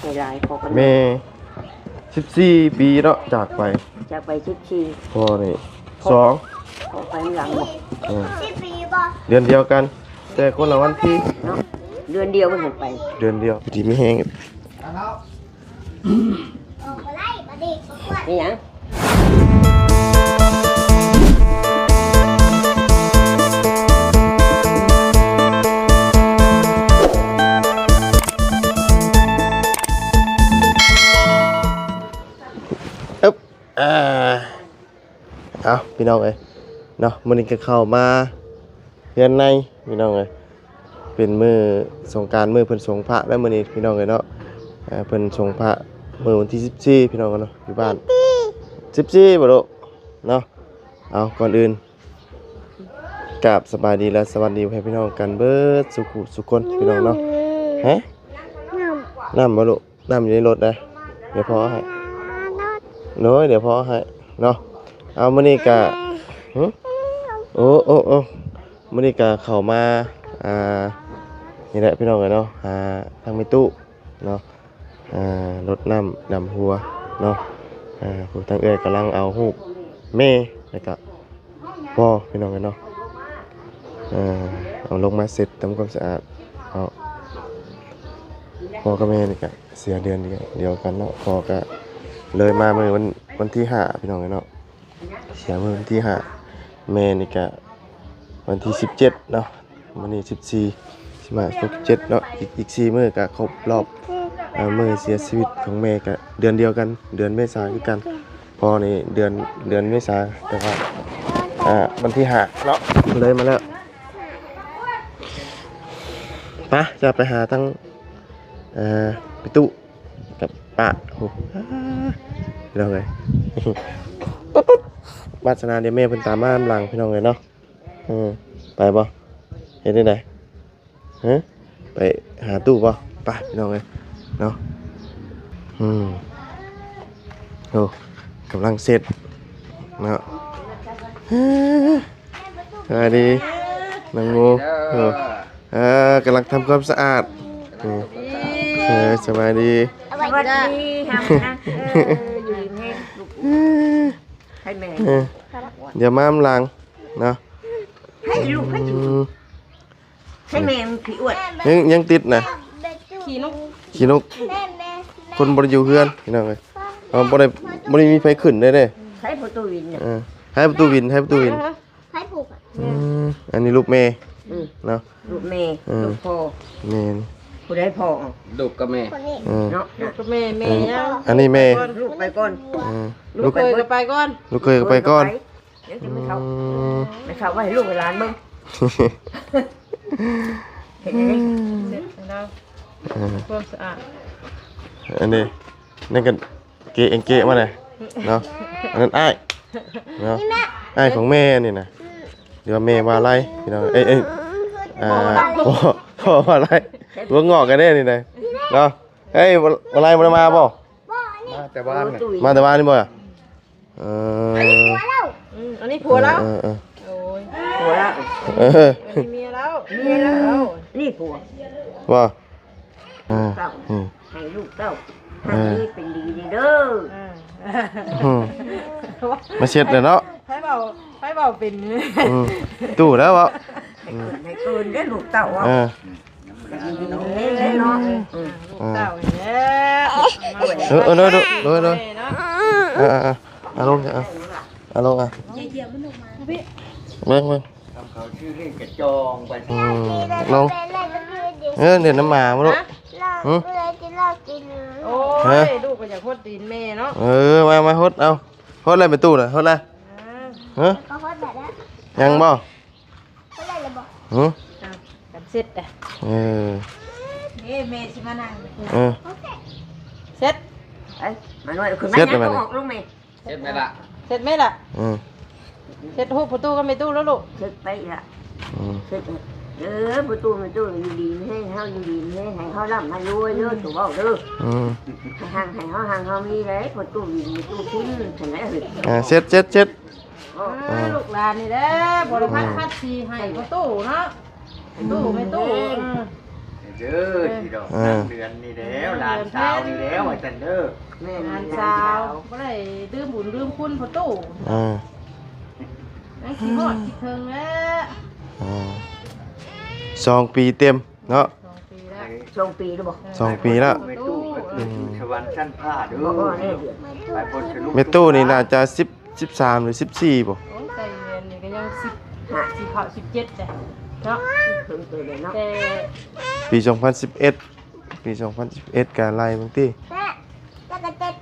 ให้หลายพอกันแม่14ปีเนาะจากไป14พอนี่2พอไปหลังบ่10 ปีบ่เดือนเดียวกันแต่คนละวันที่เนาะเดือนเดียวมันไปเดือนเดียวดีไม่แห้งออกบ่ไล่บ่ดีบ่ควรนี่หยังเอาพี่น้องเอ้ยเนาะมื้อนี้ก็เข้ามาเฮือนในพี่น้องเอ้ยเป็นมื้อสงกรานต์มื้อเพิ่นสงพระแล้วมื้อนี้พี่น้องเอ้ยเนาะเพิ่นสงพระมื้อวันที่14พี่น้องเนาะอยู่บ้าน14บ่ลูกเนาะเอาก่อนอื่นกราบสบายดีและสวัสดีให้พี่น้องกันเบิดสุขคนพี่น้องเนาะฮะน้ำบ่ลูกน้ำอยู่ในรถนะเดี๋ยวพอให้น้อยเดี๋ยวพอให้เนาะเอามื้อนี้ก็โอ้มื้อนี้ก็เข้ามานี่แหละพี่น้องเอ้ยเนาะทางแม่ตู้เนาะรดน้ำดำหัวเนาะผู้ทางเอ้ยกำลังเอาฮูกแม่แล้วก็พ่อพี่น้องเอ้ยเนาะเอาลงมาเสร็จทำความสะอาดเอาพ่อกับแม่นี่ก็เสียเดือนเดียวกันเนาะพ่อก็เลยมามื้อวันที่5พี่น้องเอ้ยเนาะเสียมื้อวันที่5แม่นี่ก็วันที่17เนาะมื้อนี้14สิมา17เนาะอีก4มื้อก็ครบรอบมื้อเสียชีวิตของแม่ก็เดือนเดียวกันเดือนเมษายนคือกันพอนี่เดือนเมษายนแต่ว่าวันที่5เนาะเลยมาแล้วไปจะไปหาทั้งพี่ตู้กับป้าโหพี่น้องเอ้ยวาสนาเดี๋ยวแม่เพิ่นตามมาหลังพี่น้องเอ้ยเนาะไปบ่เฮ็ดได้ไดฮะไปหาตู้บ่ไปพี่น้องเอ้ยเนาะโอ้กำลังเสร็จเนาะสวัสดีนางงูกำลังทำความสะอาดสวัสดีสวัสดีครับนะอยู่ให้ลูกให้แม่เดี๋ยวมาอำลังเนาะให้ลูกให้แม่ผีอวดยังติดนะขี่นกคนบริอยู่เพื่อนพี่น้องเลยบริมีไฟขึ้นได้ใช้ประตูวินเนี่ยให้ประตูวินให้ผูกอันนี้ลูกเมย์เนาะลูกเมย์ลูกพ่อเมย์ผู้ได้พ่อลูกกับแม่เนาะลูกกับแม่ยังอันนี้เมย์ลูกไปก่อนลูกเคยก็ไปก่อนลูกเคยก็ไปก่อนเดี๋ยวจะไม่เข้าไว้ให้ลูกเวลาเบิ่งเห็นไหมเสร็จแล้วความสะอาดอันนี้นั่นกันเกะมาเลยเนาะอันนั้นอ้ายเนาะอ้ายของแม่นี่นะเดี๋ยวแม่ว่าอะไรพี่น้องพ่อว่าอะไรหัวงอกกันแน่นี่นะเนาะเฮ้ยอะไรมาบ่มาแต่บ้านมาแต่บ้านนี่บ่อ่ะอันนี้ผัวแล้วโอ้ยผัวแล้วอันนี้เมียแล้วนี่ผัวว่าเต้าให้ลูกเต้าให้เป็นดีเด้อมาเช็ดเลยเนาะให้เบาเป็นตู้แล้ววะให้เกินได้ลูกเต้าอ่ะเนาะเต้าเนี่ยเลยเอาลงเอาลงเบิ่งเขาชื่อเล่นกระจองไปลงเดี๋ยวน้ำหมามาลูกโอ้ยลูกก็อยากพดตีนแม่เนาะมาฮดเอาฮดอะไรไปตู้น่ะฮดอะไรยังบ่กันเสร็จอ่ะแม่สิมานั่งเสร็จมาหน่อยคุณแม่ยังออกลูกแม่เสร็จไหมล่ะเสร็จไหมล่ะเสร็จหูประตูก็ไม่ตู้แล้วลูกเสร็จไปละเสร็จประตูอยู่ดีให้เฮาอยู่ดีให้เฮาร่ำให้รวยเด้อถูกเว้าเด้อห่างให้เฮามีได้ประตูทิ้งจังได๋เสร็จลูกหลานนี่แหละบ่ได้พัดสีให้ประตูเนาะตู้ไม่ตู้ เด้อที่ดอกเดือนนี่แล้วหลานสาวนี่แล้วอาจารย์เด้อ แม่ งานเช้าบ่ได้ดื่มบุญดื่มคุณพ่อตู้นั่งขี้ฮอดขี้เทิงแล้ว2 ปีเต็มเนาะ 2 ปีแล้ว ช่วงปีหรือเปล่า 2 ปีแล้ว ไม่ตู้ก็คือชวันชั้นผ้าเด้อ บ่เนี่ยเดือน ไปบนทะลุ เมตู้นี่น่าจะ10 13หรือ14บ่ โอ้ใจเย็นนี่ก็ยัง10สิเข้า17จ้ะเนาะ เพิ่งเกิดเลยเนาะ แต่ ปี2011ปี2011การไล่บางที แม่จะกระเจ็ด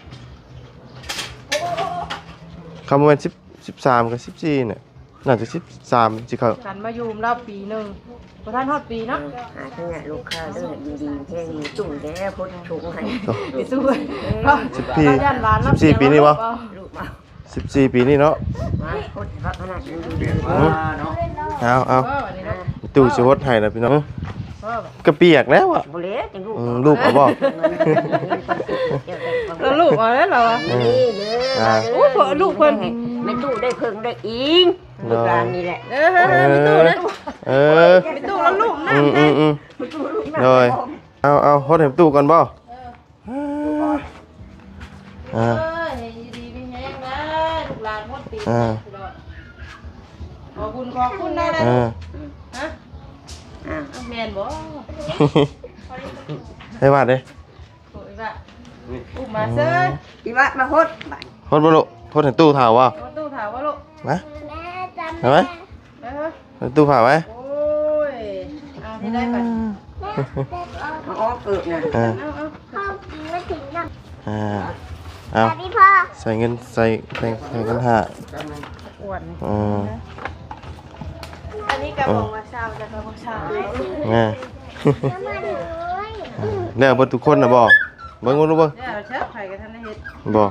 คำว่า13กับ14เนี่ยน่าจะ13สิเขา กันมาอยู่เราปีหนึงบ่ทันฮอดปีเนาะ หาทั้งลูกค้าเด้อดีๆแค่นี้ตุ่มแก่พ้นชุงให้ ไปสู้เรา 14ปีนี่บ่ ลูกมา 14 ปีนี่เนาะ มาพ้นพระขนาดนี้ดู เรี ดี ยกว่าเนาะ เอา วันนี้เนาะ ตู้สิฮดให้แล้วพี่น้อง พ่อ ก็เปียกแล้วอ่ะ บ่เละจังลูก ลูกเอาบ่ เราลูกเอาแล้วเราอ่ะ นี่เด้อ โอ้โหลูกเพิ่น ไม่ตู้ได้เพิ่งได้อิงลูกหลานนี่แหละ มีตู้นะ เออ มีตู้แล้วลูกนะ โดยเอาฮดให้ตู้ก่อนบ่อ่า ดีมีแห้งนะลูกหลานหมดปี อ่า ขอบคุณนะนะ อ่า ฮะแม่นบ่ ให้วาดเด้ โอ้ยว่าอุ้มมาเซ้ย อีวัดมาฮดบัด ฮดบ่ลูกฮดให้ตู้ถ่าวบ่ ตู้ถามว่าลูก มา แม่จำ เห็นไหม เออ ให้ตู้ผ่าไว้ โอ้ยเอาที่ได้ก่อน อ๋อเกิดน่ะ อ่า เอา พ่อกินไม่ถึงน้ำ อ่าเอา สวัสดีพ่อ ใส่เงินใส่กันหา อ้วน อืม อันนี้ก็บอกว่าเช้าจะก็บอกเช้า ง่า น้ำมันเลย แล้วเบิดทุกคนน่ะบ่เบิ่งดูเบิ่ง เนี่ยเช้าไข่กับท่านได้เฮ็ด บ่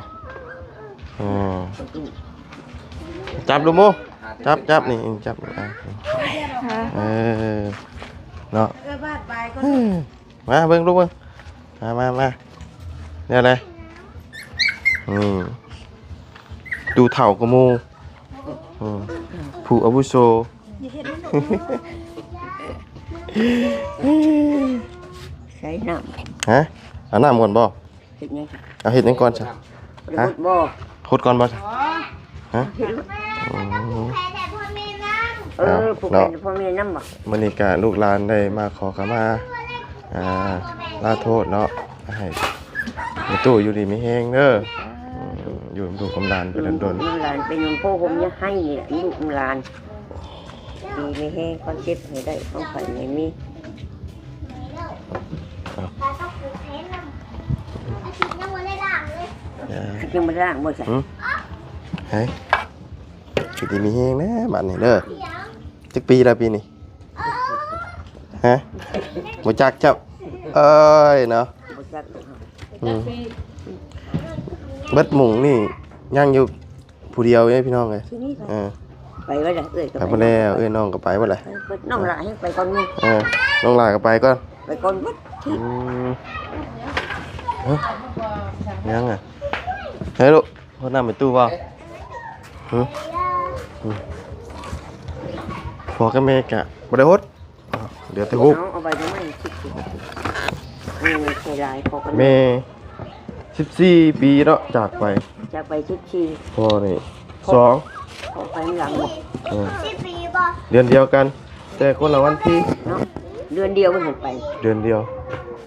อืมจับดูโมจับนี่จับอ่ะเออเนาะ บ้านไปก็ มาเบิ่งลูกเบิ่งมาเนี่ยอะไรดูเถ่ากว่าหมู่ผู้อาวุโส ใช้น้ ฮะเอาน้ำก่อนบ่ ำเห็ดยัง เอาเฮ็ดหยังก่อนจ้ะ ฮะบ่ โคตรก่อนบ่จ้ะฮะ แพ้แต่พ่อแม่น้ำ ผู้เป็นพ่อแม่น้ำบ่ มื้อนี้ก็ลูกหลานได้มาขอขมาลาโทษเนาะให้ในตู้อยู่ดีมีแฮงเด้ออยู่กับลูกกำลานไปดน ลูกหลานเป็นหลวงพ่อผมจะให้นี่แหละลูกหลานดีไม่แห้งความเจ็บให้ได้ความไข่ไม่มี ตาต้องคือแพ้น้ำอาทิตย์ยังวันได้ด่างเลย ๆ ยังไม่ร่างบ่ใช่ เฮ้ยอยู่ดีมีแฮงนะบัดนี้เด้อจักปีละปีนี้ฮะบ่จักจับเอ้ยเนาะ บ่จัก เบิดหมุงนี่ย่างอยู่ผู้เดียวเอ้ยพี่น้องเอ้ย ที่นี่ ไปไว้ละเอ้ย ไปบ่แล้วเอ้ยน้องก็ไปบ่ล่ะ น้องหลานให้ไปก่อนมึง น้องลาก็ไปก่อน ไปก่อนวัด ยังอ่ะเฮ้ยลูกพ่อน้ำไปตู้เปล่าพอกับแม่กะบ่ได้ฮดเดี๋ยวแต่ฮุบ เอาไปทำไมคิดสินี่ใส่ลายพอกัน แม่14 ปีเนาะจากไป จะไปชิดชี พ่อนี่2 ออกไปหลังหมด 10 ปีบ่ เดือนเดียวกัน แต่คนละวันที่ เนาะเดือนเดียวมันเห็นไป เดือนเดียว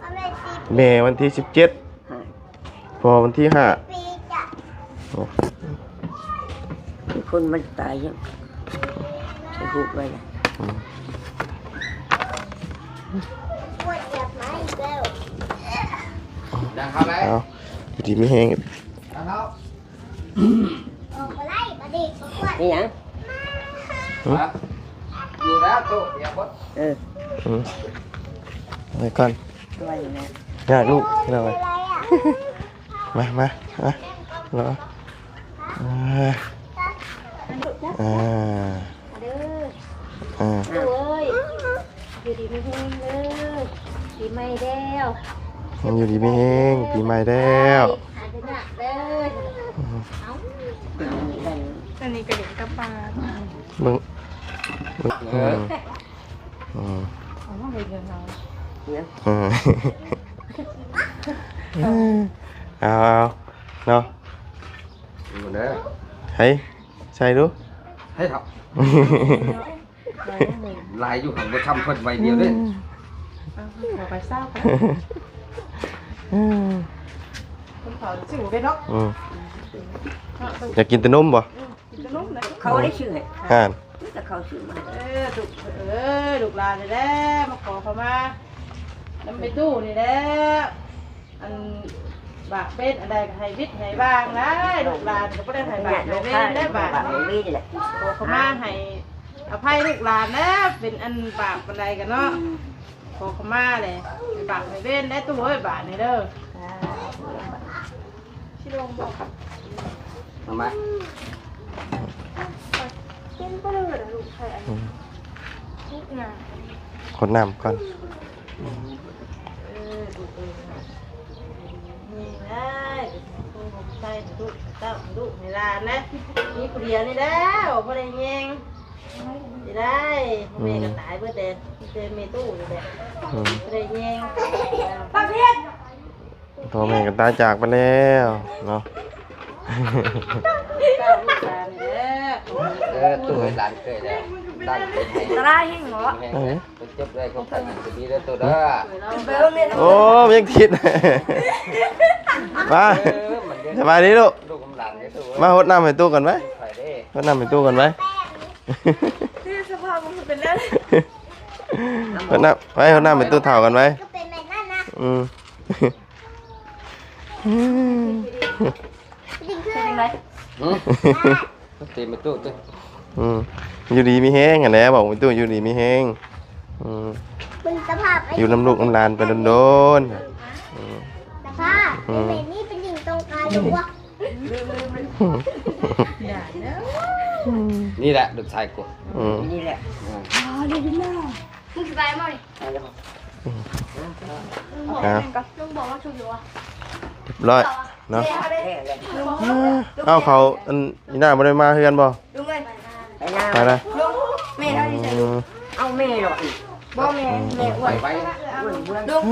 พ่อแม่10 แม่วันที่17พ่อวันที่5 ปีจ้ะ มีคนมันตายยังไปหูไปเลย ปวดเจ็บไหมอีกแล้ว ดังเข้าไหม เอาอยู่ดีไม่แห้ง ดังเข้า ออกมาไล่มาดิมาปวด นี่ยัง อยู่แล้วตู้อย่าบด ไปก่อน อะไรอย่างเงี้ย อยากลูกเราไป อะไรอ่ะ มารอตัวเอ้ยอยู่ดีไม่แห้งเลยดีไม่แล้ว มันอยู่ดีไม่แห้งปีใหม่แล้ว หายไปหนักเลยเอา อันนี้กระเด็นกระปา มึง อ๋อเห็นเรา เนี่ย เอาเนาะ อยู่เด้อ ให้ใช่ดู ให้เถอะลายอยู่หันบ่ทำเพิ่นไว้เดียวเด้อ เอาไปเศร้าไปคนเขาสิวไปเนาะ อยากกินแต่นมบ่ กินขนมเลย เขาได้ชื่อให้ อ่าน แต่เขาชื่อมา ลูกหลานนี่แหละมาขอเขามาน้ำไปตู้นี่แหละอันบากเป็นอะไรก็ให้วิทย์ให้บ้างนะลูกหลานก็ไม่ได้ให้บากให้เว้นได้บาก บาทนี่แหละ ขอเขามาให้อภัยลูกหลานนะเป็นอันบาปอะไรกันเนาะขอเขามาเลยให้บากให้เว้นได้ตู้เอ้ยบาทนี่เด้อชิลงบอก เอามา เป็นก็เลยลูกใครอันทุกงาน คนน้ำก่อน นี่นะตู้ผมใส่ตู้เต้าตู้ในร้านนะมีผู้เดียวนี่แล้วพอได้แยงจะได้แม่ก็ตายเพื่อเด็ดเจอเมตู้นี่แหละพอได้แยงปักเทียน พ่อแม่ก็ตายจากไปแล้วเนาะ เต้าลูกหลานนี่แหละ ตัวหลานเคยแล้วด้านเป็นให้ ตราหิ้งเหรอ แห้งเป็นจบได้เขาตั้งจะดีแล้วตัวเด้อ เบลเนี่ย โอ้ยังคิด มาสบายดีลูก ลูกของหลานเนี่ยตัว มาหดน้ำให้ตู้กันไหม ไปเด้ หดน้ำให้ตู้กันไหม ที่สภาพมันเป็นแล้ว หดน้ำไปหดน้ำให้ตู้เท่ากันไหม ก็เป็นแบบนั้นนะ อืม จริงคือ เป็นยังไง ตีมาตู้ตัว อยู่ดีมีแห้งอ่ะแหละบอกไปตู้อยู่ดีมีแห้งเป็นสภาพไอ้ อยู่น้ำลูกน้ำหลานไปโดน สภาพเป็นแบบนี้เป็นหญิงตรงกลางหรือวะ นี่แหละลูกชายกู นี่แหละ มึงสบายมั้ย ครับ ลุงบอกว่าถูกอยู่วะ เรียบร้อยเนาะ เอ้าเขาอันนี้น่าบ่ได้มาเฮือนบ่ ลุงเอ้ยไปนา ไปนะ ลุงแม่เท่าที่ใส่เอาแม่หรอกบ่แม่แม่อ้วน ไป ลุง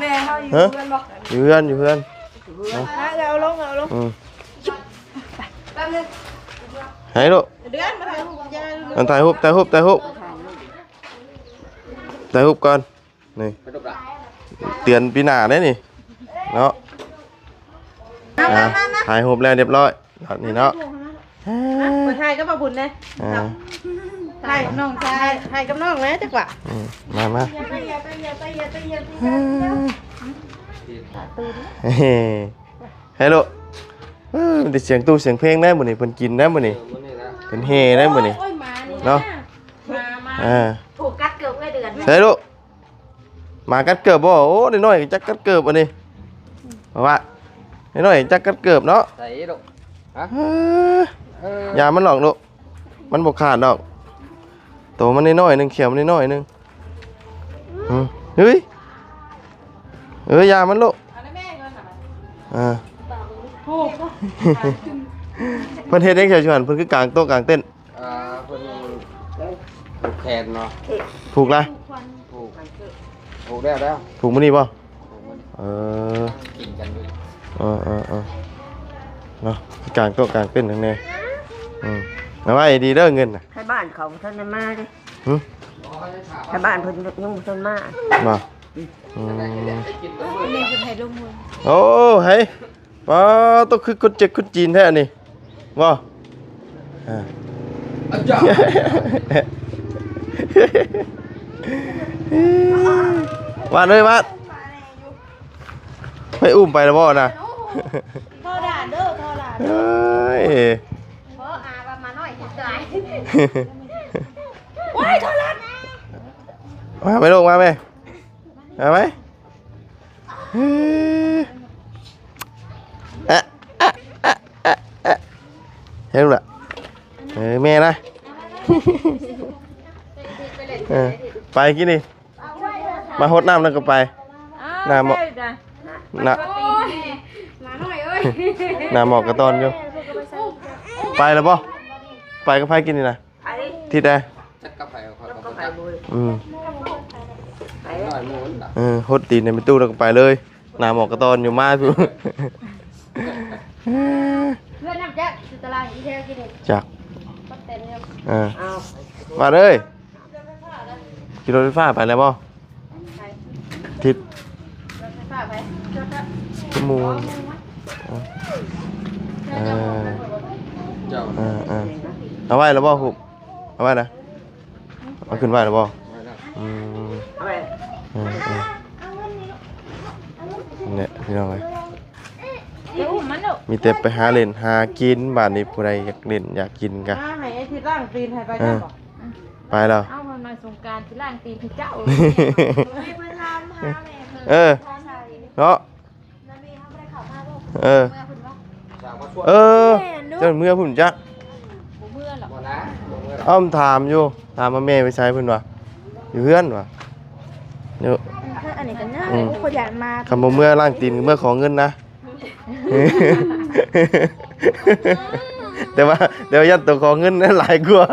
แม่เท่าที่ ฮะ เพื่อนบอก อยู่เฮือนอยู่เฮือน เอาลงเอาลง แป๊บนึง ให้ลูก เดือนมาถ่ายรูปยาย อันถ่ายรูปก่อนนี่ ไปลูกหลาน เตือนปีหน้าได้นี่เนาะถ่ายรูปแล้วเรียบร้อยนี่เนาะ มาถ่ายกับป้าบุญนะ อ่า ถ่ายน้องชายถ่ายกับน้องนะจักว่า มา ไปให้ลูกได้เสียงตู้เสียงเพลงได้มื้อนี้เพิ่นกินได้มื้อนี้ มื้อนี้นะ เพิ่นเฮได้มื้อนี้ โอ้ยมานี่ เนาะ มา ถูกกัดเกือบไม่เดือน ใช่ลูกมากัดเกิบบ่โอ้น้อยๆจักกัดเกิบอันนี้ว่าน้อยๆจักกัดเกิบเนาะ ใส่ลูกฮะ อย่ามันหลอกลูกมันบ่ขาดดอกโตมันน้อยๆนึงเขียวมันน้อยๆนึงเฮ้ยอย่ามันลูก อันนั้นแม่เงินอะไร ถูกเพิ่นเฮ็ดได้แค่ชวนเพิ่นคือกลางโต๊ะกลางเต้น เพิ่นผูกแขนเนาะ ถูกละ ผูกแล้ว ถูกมื้อนี้บ่ ผูกมัน กิ นกันด้วย เนาะคือกลางโต๊ะกลางเต้นทั้งแน่เอาไว้ดีเด้อเงินน่ะ ให้บ้านเขาท่านได้มาดิ หึ ให้บ้านเพิ่นยังบ่ทันมา บ่ กินตัวมือ นี่คือให้ลูกมือ โอ้เฮ้ยป้าต้องคือคนเจ็กคนจีนแท้นี่บ่อ่า อาจารย์ วาดเลยวัดไปอุ้มไปแล้วบ่นะ พ่อด่าเด้อพ่อด่า เฮ้ย พ่ออาประมาณหน่อยจะตาย มาไหมลูกมาไหมมาไหมเฮ้ยลูกละแม่นะไปกินดิมาหดน้ำแล้วก็ไปน้ำหมอกน้ มาหน่อยเอ้ย ำน้ำหมอกกระตอนอยู่ไปแล้วป่ไปก็ไปกินนี่นะ ไป ที่ใด จักกาแฟเขา แล้ว ก็ ก็ไป จัก เลย อืม ไปแล้ว ฮดตีนในประตูแล้วก็ไปเลยหน้าหมอกกระตอนอยู่มาพู่ เพื่อนน้ำจักสุดตารางอีเทลกินนี่ จัก ก็เต็มเลย เอา มาเลยขี่รถไฟฟ้าไปแล้วบ่ ไป ทิศ รถไฟฟ้าไปรถ ชั่วโมง เจ้า เอาไว้แล้วบ่คุบเอาไว้นะเอาขึ้นไว้แล้วบ่อืม เอาไป เนี่ยพี่น้องเอ้ย เดี๋ยวมันลูก มีแต่ไปหาเล่นหากินบ้านนี้ผู้ใดอยากเล่นอยากกินกะ ให้ไอ้ที่ร่างตีนให้ไปได้บ่ ไปแล้ว เอาคนมาสงการที่ล่างตีนพี่เจ้า เออเนาะเออเออเจ้าเมื่อพุ่นจัก เมื่อหรอก บ่นะบ่เมื่อ อ้อมถามอยู่ถามว่าแม่ไปใช้เพิ่นวะอยู่เพื่อนวะเดี๋ยว อันนี้กันนะคนอยากมา คำว่าเมื่อล่างตีนเมื่อขอเงินนะ แต่ว่าเดี๋ยวยัดตัวขอเงินนั้นหลายกว่า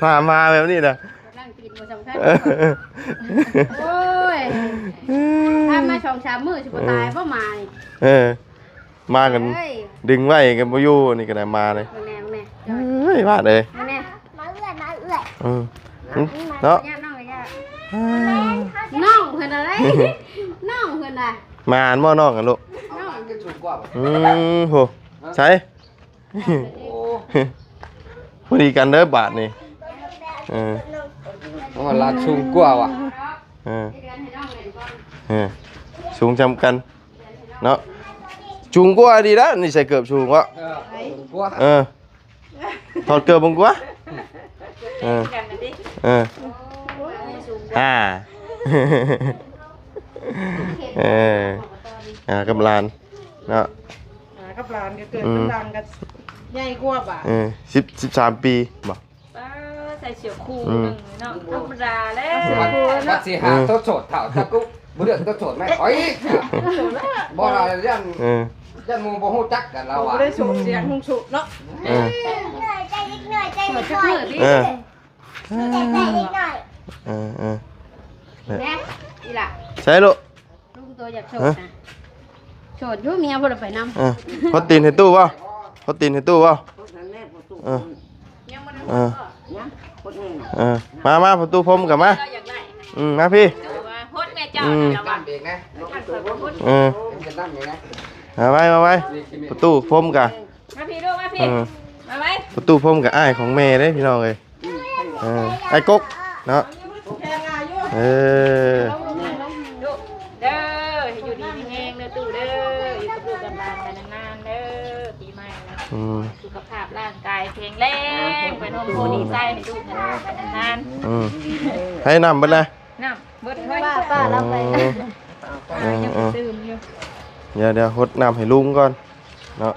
พามาแบบนี้นะ ล่างตีนมาสำคัญโอ้ยถ้ามา2-3 มื้อสิบ่ตายบ่มานี่ เออมากัน เฮ้ย ดึงไว้กันบ่อยู่นี่ก็ได้มาเลย แม่แม่ เฮ้ยมาเลย แม่มาเอื้อย อืมเนาะ ย่าน้องย่าน้องเพิ่นอะไรน้องเพิ่นน่ะ มาอ่านหม้อนอกกันลูก น้อง ก็ถูกกว่า โหใช่ พอดีกันเด้อบาทนี่เออ โอ้ลาสูงกว่าว่ะ เออเออสูงจำกันเนาะสูงกว่าดีแล้วนี่ใส่เกือบสูงวะ สูงกว่า เออถอดเกือบบังกว่าเออเออเออกำลานเนาะ กับหลานก็เกิดกับหลานก็ใหญ่กว่าบ่ะ 13 ปีบ่ ใส่เสื้อคู่นึงเนาะธรรมดาแล้ว วัดสิหาโตโสดเถ่าตะกุบ่เลือกโตโสดไหมโอ้ยบ่ล่ะยัน เออ ยันหมู่บ่ฮู้จักกันแล้ว เรา ว่ะ ได้สูบเสียงหุ่งสุเนาะ เออ เออ เออ แม่อีหล่ะ ใช่ลูก ลุงตัวอยากโสดนะโสดอยู่เมียบ่ได้ไปนำ พอตีนให้ตู้ป่ะพอตีนให้ตู้ป่ะ พวกนั้นแม่ประตู ยังบ่ได้ เออ นะพวกนี้ มาประตูพรมกลับมา อยากได้ มาพี่ ว่าฮดแม่เจ้า ด้านเบรกนะ เป็นด้านนี้นะ มาไว้ประตูพรมกับ มาพี่ลูกมาพี่มาไว้ ประตูพรมกับอ้ายของแม่เด้พี่น้องเลยไอ้กกเนาะ แพงอายุ ลูกเด้อให้อยู่ดีมีแฮงเด้อตู้เด้ออยู่กับลูกกับหลานไปนานๆเด้อปีใหม่นะสุขภาพร่างกายแข็งแรงเป็นโฮมโปรดีใจให้ลูกให้หลานไปนาน ให้นำไปเลย ๆน้ำเบิดเฮ้ยป้าเราไปยังตื่นอยู่ เดี๋ยวหดน้ำให้ลุงก่อนเนาะ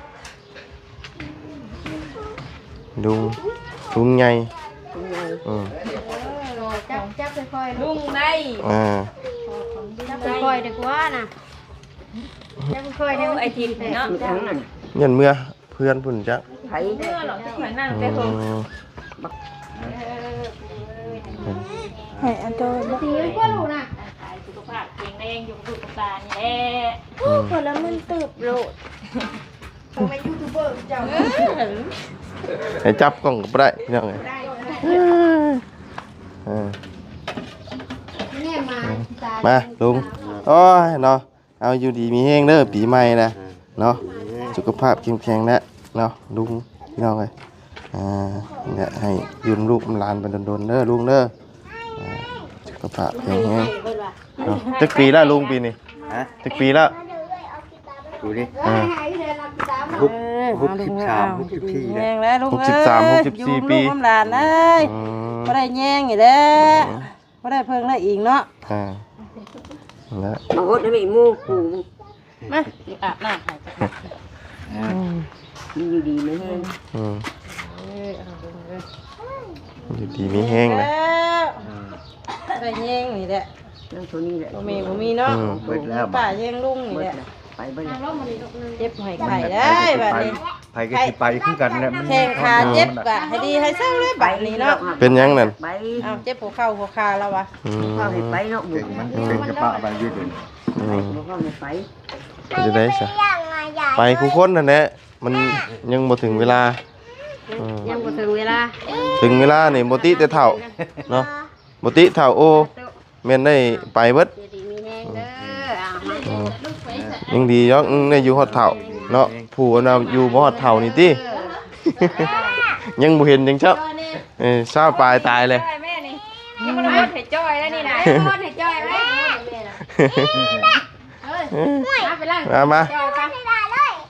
ลุงใหญ่ จับค่อยๆลุงในจับค่อยๆดีกว่านะจับค่อยๆได้ไอทีเนาะ มีทั้งนั้น ยันเมื่อเพื่อนพุ่นจัก ไผ่ เมื่อหรอจะขวัญนั่งแต่คงให้อันโตตีก็รู้นะสุขภาพแข็งแรงอยู่กับลูกกับหลานนี่แหละคนละมันตืบโลดผมเป็นยูทูบเบอร์เจ้า ให้จับกล้องก็ได้พี่น้องเลย มาลุงโอ้ยเนาะเอาอยู่ดีมีแห้งเด้อปีใหม่นะเนาะสุขภาพเข้มแข็งนะเนาะลุงพี่น้องเลยเนี่ยให้ยืมลูกหลานไปโดนๆเด้อลุงเด้อสุขภาพแข็งแรงเนาะจักปีแล้วลุงปีนี้จักปีแล้ว ดูดิ แยงแล้วลูกเอ้ยปีกำลานเลยบ่ได้แยงอีกแล้วบ่ได้เพิ่งได้อีกเนาะ แล้ว มาหดให้มีมูกู มาอาบน้ำให้ มีอยู่ดีไหมเฮ้ย อยู่ดีมีแห้งเลย ได้แยงนี่แหละ นั่งตัวนี้แหละ บ่มีเนาะป้าแยงลุงนี่แหละ ไปบ้าน เจ็บหอยไข่ได้แบบนี้ ไปก็สิไปคือกันเนี่ยมัน แข้งขาเจ็บก็ให้ดีให้เศร้าเลยบัดนี้เนาะ เป็นหยังนั่น ไป อ้าวเจ็บหัวเข่าหัวขาแล้ววะ อืม เข้าให้ไปเนาะบุ เก่ ก งมันเป็นกระปะไปยืดเลย อืม เข้าให้ไป จะได้ซะไปคู่คนนั่นแหละมันยังบ่ถึงเวลาอืม ยังบ่ถึงเวลา ถึงเวลานี่บ่ติแต่เฒ่าเนาะบ่ติเฒ่าโอแม่นได้ไปเบิด เดี๋ยวดีมีแฮงเด้อเอามา อืมยังดียอกได้อยู่ฮอดเฒ่าเนาะผู้อันน่ะอยู่บ่ฮอดเฒ่านี่ติ ยังบ่เห็นจังซับซาปลายตายเลย จ้อยแม่นี่ยังบ่ได้ให้จ้อยแล้วนี่นะ โคตรให้จอยไว้มาไปล้าง มา จอยไป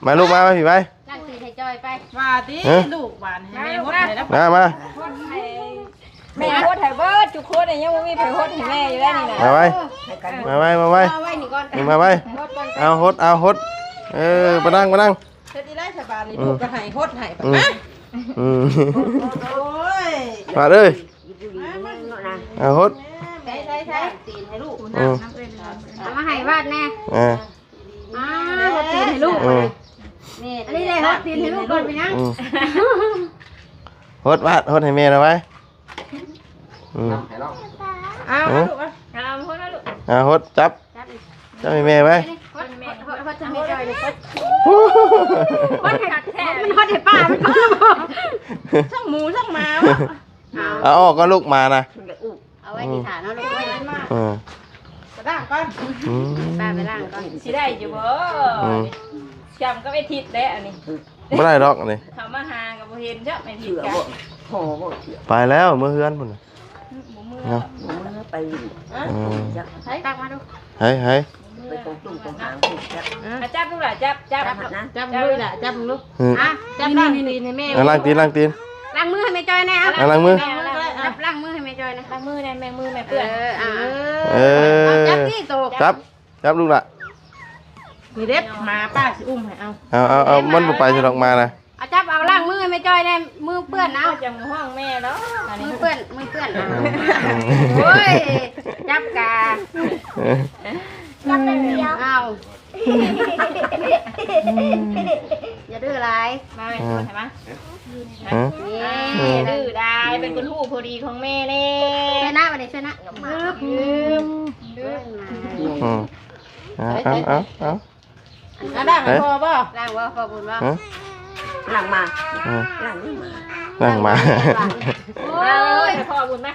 มาลูกมาพี่ไป ล้างตีนให้จอยไป ว่าติลูกหวานให้แม่หมดให้แล้ว มา แม่โคตรให้เบิดจุโคตรยังบ่มีไผโคตรให้แม่อยู่แล้วนี่นะ มาไว้มาไว้ เอาไว้นี่ก่อน นี่มาไว้เอาฮดมานั่ง เฮ็ดอีไรสบายนี่ลูกก็ให้หดให้ไป อืม มา อืม โอ้ย มาเลย อยู่ดีๆเนาะนะ เอาฮด ใช้ตีนให้ลูก อืม เอามาให้วาดแน่ อ่า อ้าวฮดตีนให้ลูก อืม อันนี้เลยฮดตีนให้ลูกก่อนไปยัง อืมฮดให้แม่นะไว้อืม ให้น้อง อ้าวลูกอ่ะ เอาโคตรลูก ฮดจับให้แม่ไว้ ฮดจะให้จอยเลยฮด โคตรคักแท้ มันฮดให้ป้ามัน ช่างหมูช่างหมา เอาออกก็ลูกมานะ มันจะอุ้ม เอาไว้ที่ฐานเนาะลูกไว้นั่นมา อืม กระด้างก่อน อืม ป้าไปล้างก่อน สิได้อยู่บ่จำก็ไปทิศแล้วอันนี้ ไม่ได้ดอกอันนี่ เขามาหากับบ่เห็นจ้ะไม่ผิ เสื ด อ กัน บ่ห่อบ่เสือ ไปแล้วเมื่อเฮือนพุ่นน่ะ บ่มือ เนาะ มันไปอยู่ อืม จะ ตักมาดู เฮ้ย ไปตรงตุ่มตรงหางถูกจับ จับลูกล่ะจับ จับนะ จับมือล่ะจับมือ อืม อ่ะจับล้างตีนให้แม่ เอาล้างตีน ล้างมือให้แม่จอยนะเอา เอาล้างมือ จับล้างมือให้แม่จอยนะ ล้างมือแน่แม่มือแม่เปื้อน อ่า เออ จับที่โต จับลูกละ นี่เด็บหมาป้าสิอุ้มให้เอา เอามันบ่ไปสิดอกมานะ เอาจับเอาล้างมือให้แม่จอยนะมือเปื้อนเอา เอาจังห้องแม่แล้วอัน มื นี้ อเปื้อนโอ้ยจับกาจับเป็นเดียวเอาอย่าดื้ออะไร มาแม่ใช่ไหมดื้อได้เป็นคนหูพอดีของแม่เน่ ช่วยนะมาดิช่วยนะยืม เอา กระด้างให้พอบ่ ล้างว่าขอบคุณว่า หลังมา นั่งมา โอ้ยพ่อบุญไหม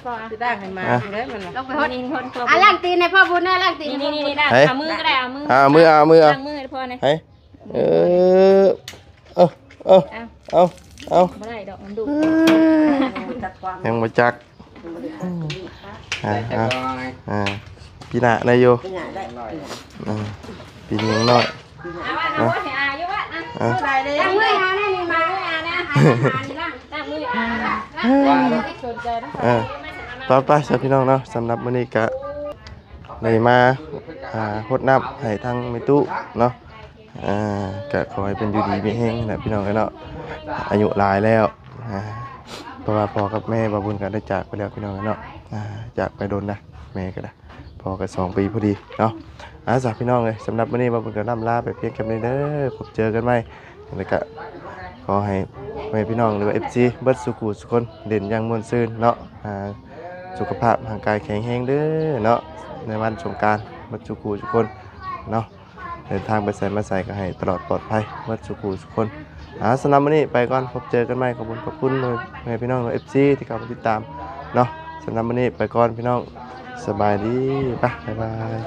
พ่อก ระด้างให้หมาอยู่ได้มัน ลงไป ค ห น ด นี้คนพ่อ อ่ะล้างตีนให้พ่อบุญนะล้างตีน นี่ได้เอามือก็ได้เอามือ เอามือ ล้างมือพ่อเนี่ย เฮ้ยเอา ไม่ได้ดอกมันดุ จับความ ยังบ่จัก แต่ก็ ปีหน้าได้อยู่ เป็นไงได้ ปีนี้ยังน้อย เอาว่าเอาอายุว่าอ่ะ ได้เลย ล้างมือนะนี่มานะล้างล้าง ล้างมือ ว่าสนใจนะ ต่อไปสำหรับพี่น้องเนาะสำหรับมื้อนี้ก็ได้มารดน้ำให้ทางแม่ตู้เนาะก็ขอให้เป็นอยู่ดีมีแห้งนะพี่น้องเนาะอายุหลายแล้วเพราะว่าพ่อกับแม่บาบุญก็ได้จากไปแล้วพี่น้องเนาะจากไปโดนนะแม่ก็ได้พ่อก็2 ปีพอดีเนาะจากพี่น้องเลยสำหรับมื้อนี้บาบุญก็ล่ำลาไปเพียงแค่นี้เด้อพบเจอกันใหม่แล้วก็ขอให้พี่น้องหรือว่า FC เบิดสุขุสุคนเด่นอย่างม่วนซื่นเนาะสุขภาพร่างกายแข็งแรงเด้อเนาะในวันสงกรานต์เบิดสุขุสุคนเนาะเดินทางไปใส่มาใส่ก็ให้ตลอดปลอดภัยเบิดสุขุสุคนสำหรับวันนี้ไปก่อนพบเจอกันใหม่ขอบคุณพี่น้องFC ที่เข้ามาติดตามเนาะสำหรับวันนี้ไปก่อนพี่น้องสบายดีบ๊ายบาย